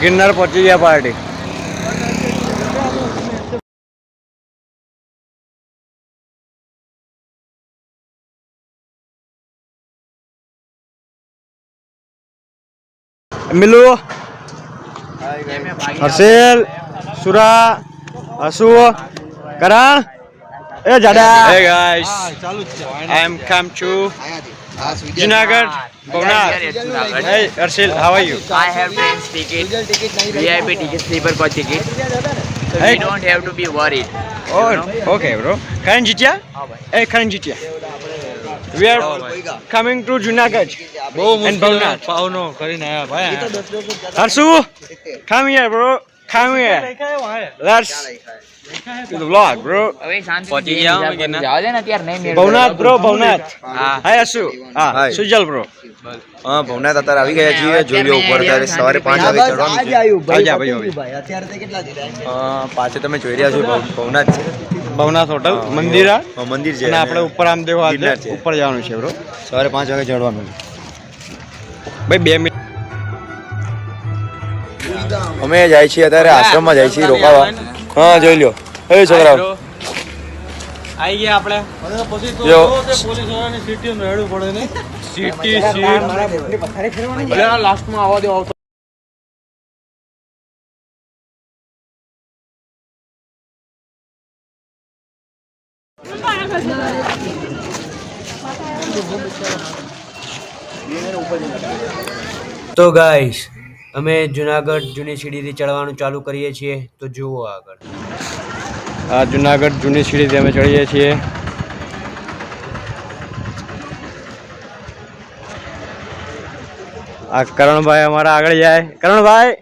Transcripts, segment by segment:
गिरनार पहुंची गया पार्टी। मिलू, हर्षेल, सुरा, असु, करण, ए जाडा। Hey guys, I am come to Junagadh, Bhavnath. Hey Harshil, how are you? I have train ticket, VIP ticket, sleeper coach ticket. So we don't have to be worried. Oh, okay, bro. Karan Jitya? Hey, Karan Jitya. We are coming to Junagadh and Bhavnath. पाउनो करी नया भाई Harshu, come here, bro. Come here. Let's do the vlog, bro. હવે શાંતિ પહોંચી ગયા અમે કે ના? જવા દે ને અત્યારે નહીં મેળ Bhavnath, bro, Bhavnath. હા. Hi, Harshu. Ah, Hi. Sujal, bro. હા ભવનાથ અત્યારે આવી ગયા છીએ જોઈ લો ઉપર અત્યારે સવારે 5 વાગે ચડવાનું છે આવજા ભાઈ. પાછે તમે જોઈ રહ્યા છો ભવનાથ છે ભવનાથ હોટલ મંદિરા મંદિર છે અને આપણે ઉપર આમ દેવો આજે ગિરનાર છે. ઉપર જવાનું છે બ્રો. સવારે 5 વાગે ચડવાનું ભાઈ 2 મિનિટ અમે જાય છીએ અત્યારે આશ્રમમાં જાય છીએ રોકાવા હા જોઈ લો એ છોકરાઓ આવી ગયા આપણે જો પોલીસ વાળાની સીટી મેળવું પડે ને સીટી સીટ લાસ્ટમાં આવવા દો આવતો તો ગાઈસ અમે જુનાગઢ જૂની સીડીથી ચડવાનું ચાલુ કરીએ છીએ તો જુઓ આગળ આ જુનાગઢ જૂની સીડીથી અમે ચડીએ છીએ. આ કરણભાઈ અમારા આગળ જાય. કરણભાઈ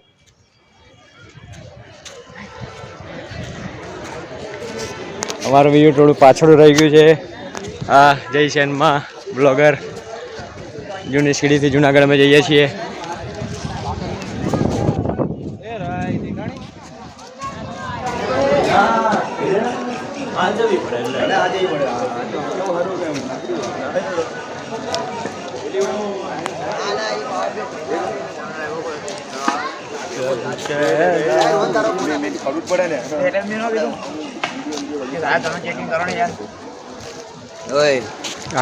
અમારું બીજું થોડું પાછળ રહી ગયું છે. આ જય સેનમાં બ્લોગર જૂની સીડીથી જુનાગઢ અમે જઈએ છીએ.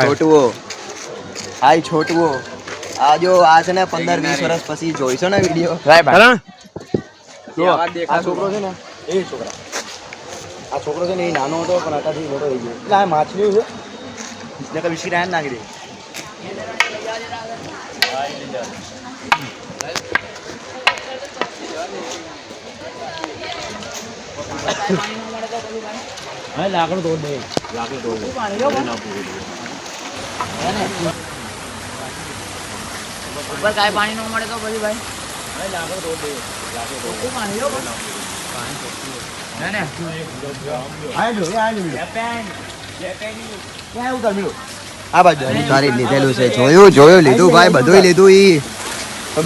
છોટવો હાય છોટવો આ જો આ છે ને 15-20 વર્ષ પછી જોઈશો ને વિડિયો કરણ આ છોકરો છે ને એ છોકરા આ છોકરો છે ને એ નાનો હતો પણ આટાથી મોટો થઈ ગયો એટલે આ માછલીઓ છે ને કે વિસકી રાયન નાખી દે હા લાકડું તોડ દે ઉપર કાંઈ પાણી ન મળે તો પછી ભાઈ આ બાજુ સારી લીધેલું છે જોયું લીધું ભાઈ બધું લીધું ઈ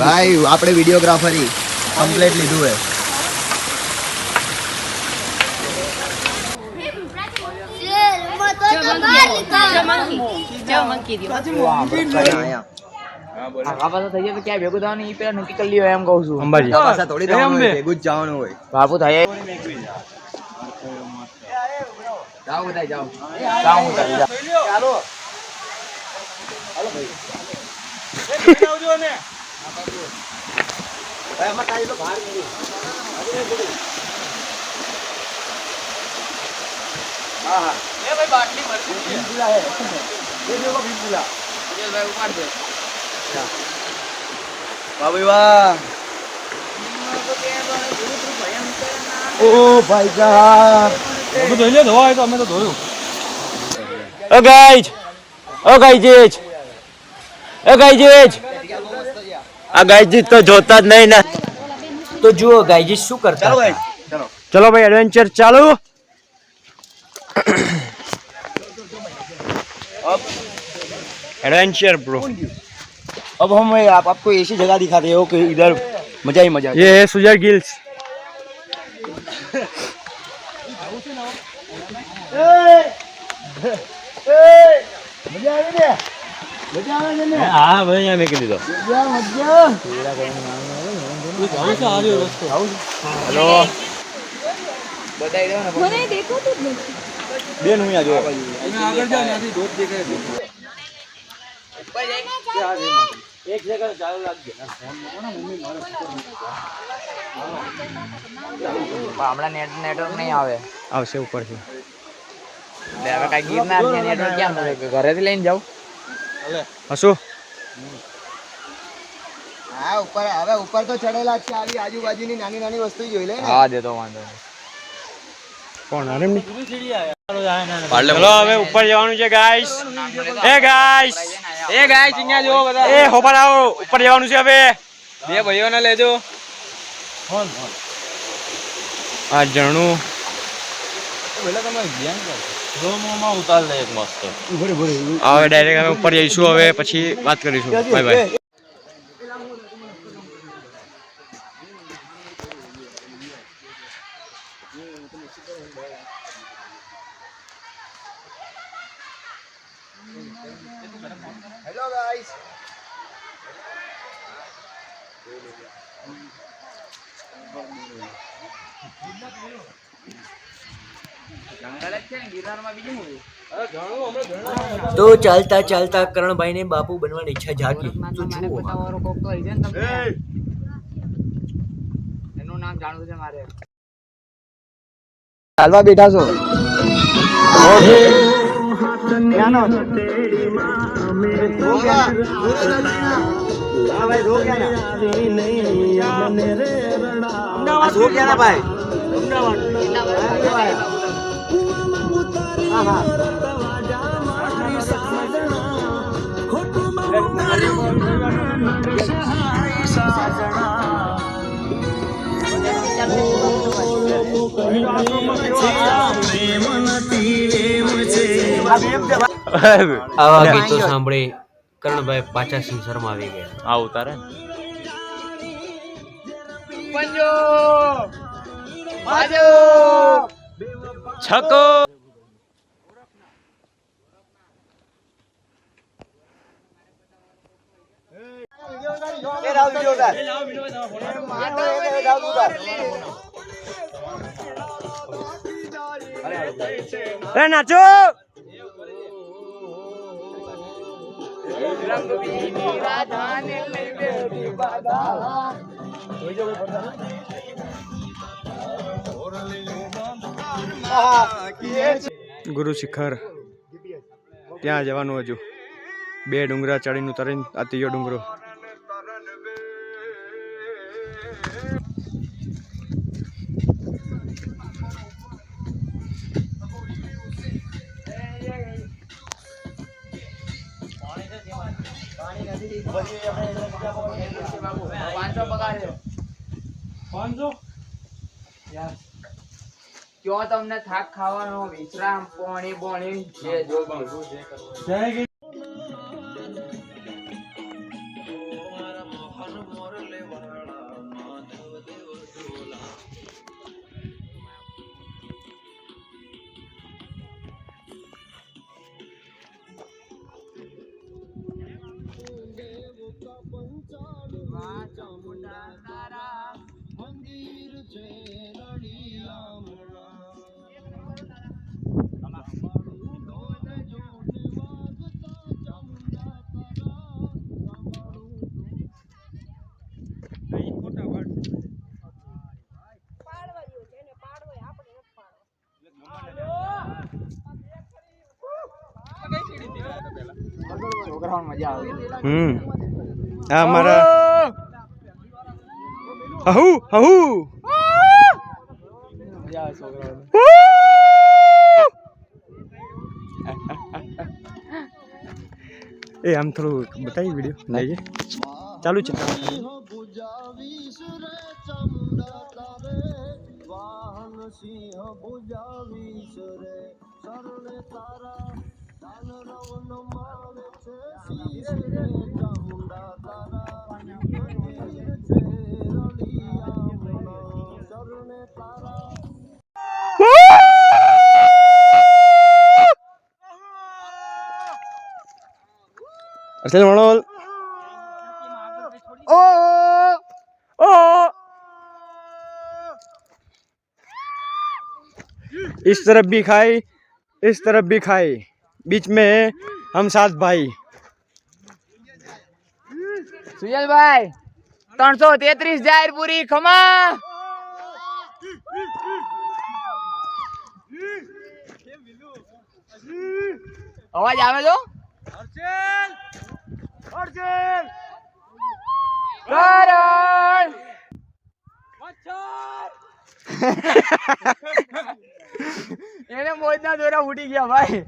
ભાઈ આપણે વિડીયોગ્રાફરી કમ્પ્લીટ લીધું હે આવા તો થઈ જાય તો ક્યાં ભેગું થવાનું ઈ પેલા નક્કી કરી લ્યો એમ કહું છું. અંબાજી પાછા થોડી જવાનું હોય ભેગું જ જવાનું હોય બાપુ થાય જાઓ બધા જાઓ જાઓ ચાલો ઓ ભાઈ સાહેબ અમે ધોઈ લે ધોવા તો અમે તો ધોયું ઓ ગાઈઝ આ ગાઈઝ તો જોતા જ નહીં ને. તો જુઓ ગાઈજી શું કરતા હતા. ચલો ભાઈ એડવેન્ચર ચાલુ. Adventure bro. अब हम आपको ऐसी जगह दिखाते हो कि इधर मजा ही मजा. ये है सुजर गिल्स. मजा आई હા ભાઈ અહીંયા મેકી દીધો. હેલો બતાવી દો ને મને દેખાતું જ નથી. બેન હું જો ઉપર જાય. હમણાં નેટવર્ક નહીં આવે. આવશે ઉપરથી. એટલે હવે કઈ ગિરનાર ને નેટવર્ક ક્યાં મળે? ઘરેથી લઈને જાઉં. હશું હા ઉપર હવે ઉપર તો ચડેલા જ છે આવી આજુબાજુની નાની નાની વસ્તુ જોઈ લે ને હા દેતો વાંધો નહીં. કોણ આરામ ચલો હવે ઉપર જવાનું છે ગાઈસ. એ ગાઈસ અહીંયા જો બધા એ હોબર આવો ઉપર જવાનું છે હવે. બે ભાઈઓને લેજો. આ જણું ઉતાર લે એક મસ્ત. હવે ડાયરેક્ટ અમે ઉપર જઈશું હવે પછી વાત કરીશું. Bye bye. હેલો ગાઈસ જંગલ જ છે ને ગિરનારમાં બીજું શું? તો ચાલતા ચાલતા કરણભાઈને બાપુ બનવાની ઈચ્છા જાગી. તો જુઓ એનું નામ જાણવું છે મારે. ચાલવા બેઠા છો આવા ગીતો સાંભળી કરણભાઈ પાછા સંસારમાં આવી ગયા. આ ઉતારે પંજો બાજો છકો. એ નાચો. ગુરુ શિખર ત્યાં જવાનું હજુ 2 ડુંગરા ચડીને ઉતરીને આ 3યો ડુંગરો. ક્યાં તમને થાક ખાવાનો વિશ્રામ પાણી બોણી છે જો છોકરાઓને મજા આવે. આ મારા હહુ હહુ મજા આવે છોકરાઓને. એ આમ થોડું બતાવી વિડીયો લઈએ ચાલુ છે. हर्षल मनोल ओ ओ इस तरफ भी खाई इस तरफ भी खाई बीच में हम 7 भाई સુજલભાઈ 333 જાહેર પૂરી ખમા અવાજ આવે તો કરણ એને મોજના દોરા ફૂટી ગયા ભાઈ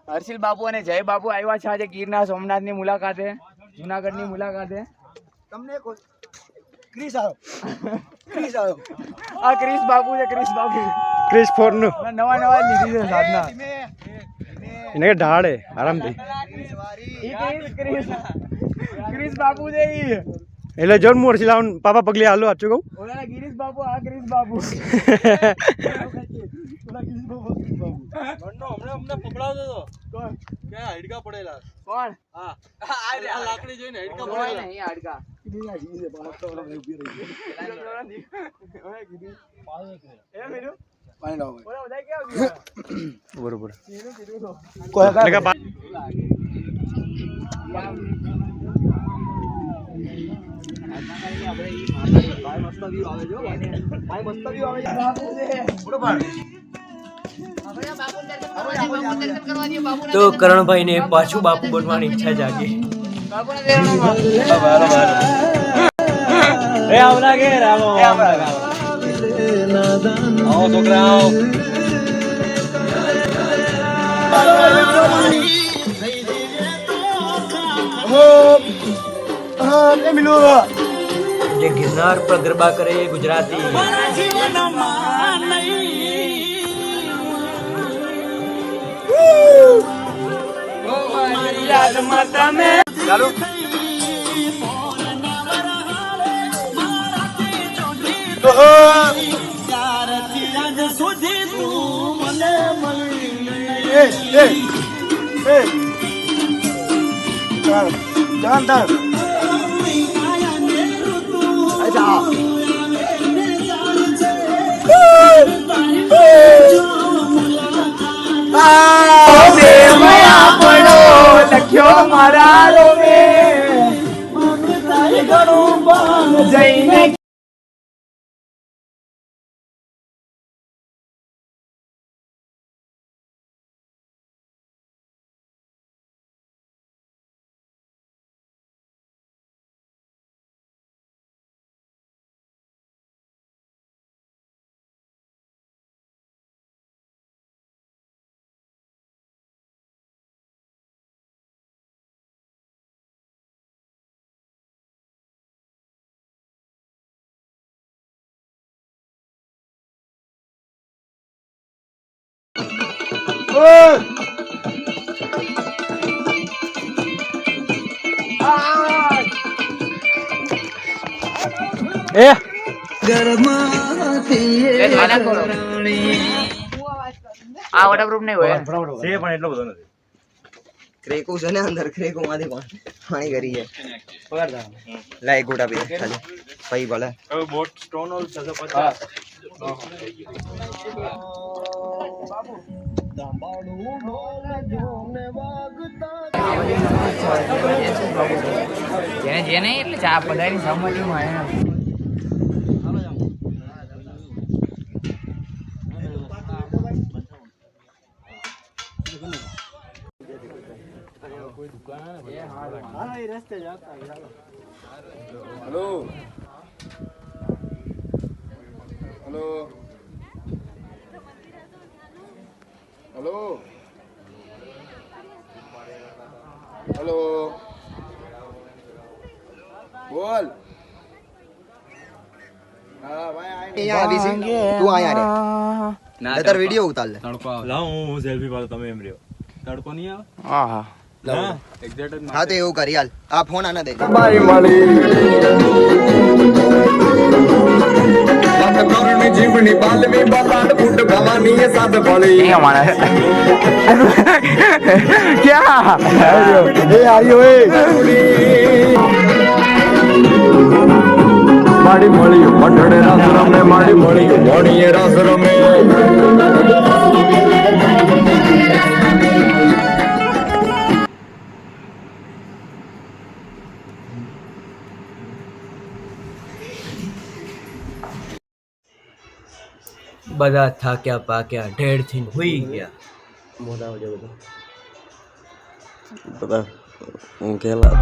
હર્ષિલ બાપુ અને જય બાપુ આવ્યા છે આજે ગીરના સોમનાથની મુલાકાતે જુનાગઢની મુલાકાતે તમને ક્રિસ આવ્યો આ ક્રિસ બાપુ છે ક્રિસ બાપુ ક્રિસ ફોર નું નવા નવા લીધી છે સાધના એને કે ઢાળે આરામથી ક્રિસ બાપુ છે ઈ એટલે જોન મોર લાવન પાપા પગલી હાલો આચું કહું ઓલા ગિરીશ બાપુ આ ક્રિસ બાપુ અમને પકડાવતો હતો કોણ કે હાડકા પડેલા કોણ હા આ લાકડી જોઈને હાડકા કોઈ પડેલા નહીં હાડકા બરોબર તો કરણભાઈને પાછું બાપુ બનવાની ઈચ્છા જાગી. એ આવલા કે રામો આવો છોકરા આવો જે ગિરનાર પર ગરબા કરે એ ગુજરાતી. ચાલો લખ્યો મારા રોમે જઈને એ આ વોટરપ્રૂફ નહીં હોય છે પણ એટલો બધો નથી ક્રેકો છે ને અંદર ક્રેકો માંથી પાણી કરી છે લાય ગોટા પી ખાલી પઈ ભલે બોટ સ્ટોન ઓલ 650 જેને એટલે ચા બધાની સંમતિમાં એને हेलो हेलो हेलो हेलो बोल हाँ भाई यहाँ अभी से तू आया रे नतर वीडियो उतार ले લાવ હું સેલ્ફી પાડું તમે એમ રહ્યો તડકો નહીં આવે હા હા એક્ઝેક્ટ हाँ तो એવું કરી હાલ આ ફોન આના દે बाई मली नहीं हमारा क्या એ આવ્યો એ માડી મળ્યું મઢડે રસ રમે માડી મળ્યું મોણીએ રસ રમે બધા થાક્યા પાક્યા ઢેરથી હુઈ ગયા. બધા ઊંઘેલા